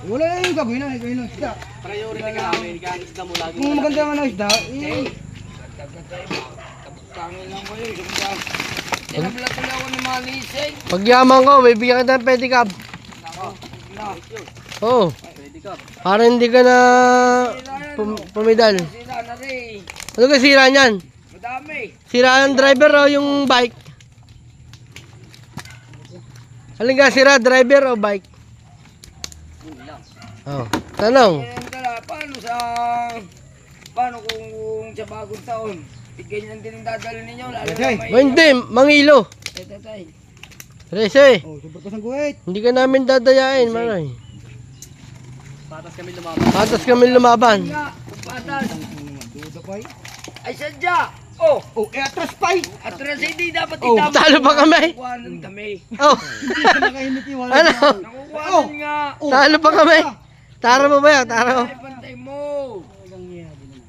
Wala na yung gagawin na, ikaw yung isda. Priority ka namin, kaya isda mo lagi. Kung maganda nga ng isda, Pangil lang ko yun. Tinablat ko lang ako ni Malisay. Pag yaman ko, bibigyan kita ng pedicab. Oo. Pwede ka. Para hindi ka na pumidal. Sira na rin. Ano ka sira niyan? Madami. Sira ng driver o yung bike? Alin ka sira, driver o bike? Oh, tanong. Paano kung sa bagong taon? Ganyan din ang dadalo ninyo. Lalo Okay. na may... Hindi, mangilo. Tatay. Rese, oh, super ka sa guhit. hindi ka namin dadayain, maray. Patas kami lumaban. Patas kami lumaban. Nga, patas. Duda pa eh. Ay sadya. Oh, Oh, atras pa eh. atras hindi dapat Oh, itama. talo pa kami. Nakukuhanan kami. Oh, Hindi ka nakahimik yung wala. ano? Nakukuhanan nga. Talo pa kami. Taro mo ba yan? Taro. Ay, pantay mo.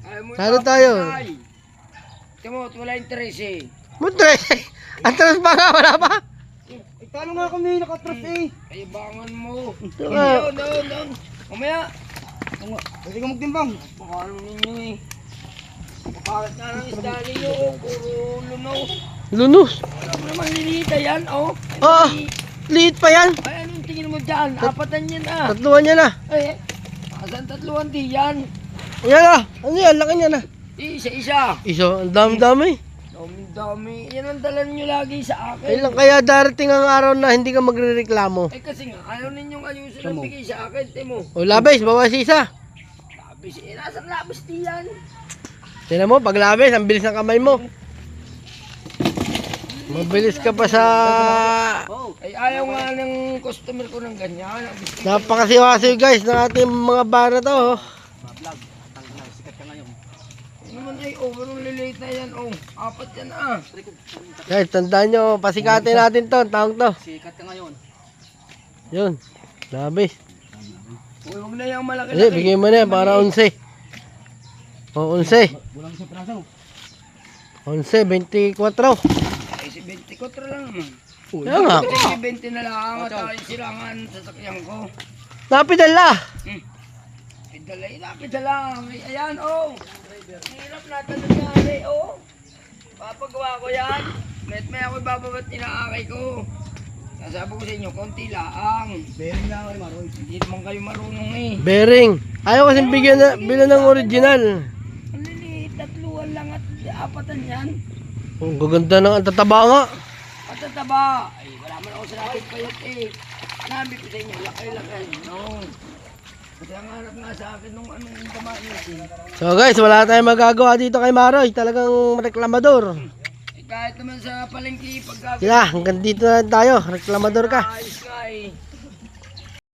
Ayaw mo Talo tayo. Timo, wala interes eh. Muntre. Atras pa nga, wala pa. Ay, talo nga kami, nakatras eh. Ay, bangan mo. Ah. Doon. Mamaya. Pwede ka magtimbang. Paano ninyo eh. Pakalat na ng isda ninyo. Puro lunaw. Lunos. Alam mo naman lilita yan, oh. Oo. Liit pa yan. Ay, anong tingin mo dyan? Apatan yan ah. Tatluan niya na. Ay, asan tatluan di yan? Yan na. Ano yan? Laki niya na. Isa-isa. Iso, ang dami-dami. Dami. Yan ang dala ninyo lagi sa akin. Kailan kaya darating ang araw na hindi ka magrereklamo? Eh kasi nga, ayaw ninyong ayusin ang bigay sa akin, Timo. O labis, bawas isa. Labis, nasaan labis di yan? Tignan mo, pag labis, ang bilis ng kamay mo. Mabilis ka pa sa... Ay, ayaw nga ng customer ko ng ganyan. Napakasiwaso guys ng ating mga bara to. Oh. Sikat ka ngayon. Ano naman ay, overall lilate na yan, oh. Apat yan ah. Guys, tandaan nyo, pasikatin natin to, taong to. Sikat ka ngayon. Yun, labis. Uy, huwag na yung malaki. Hindi, bigay mo na yan, para 11. O, 11. Walang sa praso. 11, 24. Ay, si 24 lang naman. Kaya nga, Kasi 20 na lang at tayo silangan sa sakyan ko. napidal na. Pidala. Ay, ayan, oh. Hirap natin nangyari, oh. Papagawa ko yan. May ako ibababat inaakay ko. Nasabi ko sa inyo, konti lang. Bearing lang kayo, Maroy. Hindi naman kayo marunong eh. Bearing. Ayaw kasing bigyan na, bilan ng original. Ang liliit, tatluan lang at apatan yan. Ang gaganda ng ang tataba nga. Patataba. Ay, wala man ako sa lapit payat eh. Nabi ko sa inyo, lakay-lakay. No. Kasi ang harap nga sa akin nung anong tama niyo eh. So guys, wala tayong magagawa dito kay Maroy. Talagang reklamador. Kahit naman sa palengke, pagkakita. Sila, hanggang dito na tayo. Reklamador ka. Ayos nga eh.